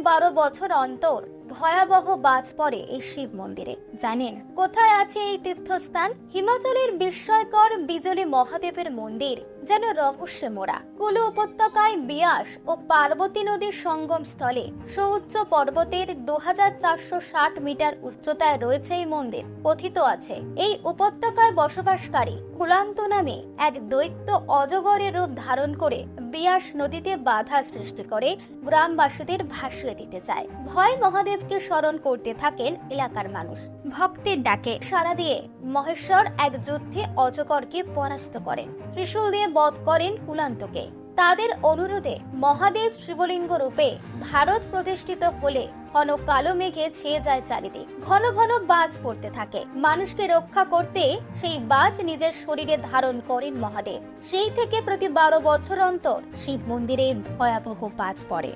12 বছর অন্তর ভয়াবহ বাজ পড়ে এই শিব মন্দিরে। জানেন কোথায় আছে এই তীর্থস্থান? হিমাচলের বিস্ময়কর বিজলি মহাদেবের মন্দির যেন রহস্যে মোড়া। কুলু উপত্যকায় বিয়াস ও পার্বতী নদীর সঙ্গম স্থলে সুউচ্চ পর্বতের 2460 মিটার উচ্চতায় রয়েছে এই মন্দির। কথিত আছে এই উপত্যকায় বসবাসকারী কুলান্ত নামে এক দৈত্য অজগরের রূপ ধারণ করে বিয়াস নদীতে বাধা সৃষ্টি করে গ্রামবাসীদের ভাসিয়ে দিতে চায়। ভয় মহাদেবকে স্মরণ করতে থাকেন এলাকার মানুষ। ভক্তের ডাকে সাড়া দিয়ে মহেশ্বর এক যুদ্ধে অজগরকে পরাস্ত করেন, ত্রিশূল দিয়ে বধ করেন কুলান্তকে। তাদের অনুরোধে মহাদেব শিবলিঙ্গ রূপে ভারত প্রতিষ্ঠিত হলে ঘন কালো মেঘে ছেয়ে যায় চারিদিক। ঘন ঘন বাজ পড়তে থাকে। মানুষকে রক্ষা করতে সেই বাজ নিজের শরীরে ধারণ করেন মহাদেব। সেই থেকে প্রতি 12 বছর অন্তর শিব মন্দিরে ভয়াবহ বাজ পড়ে।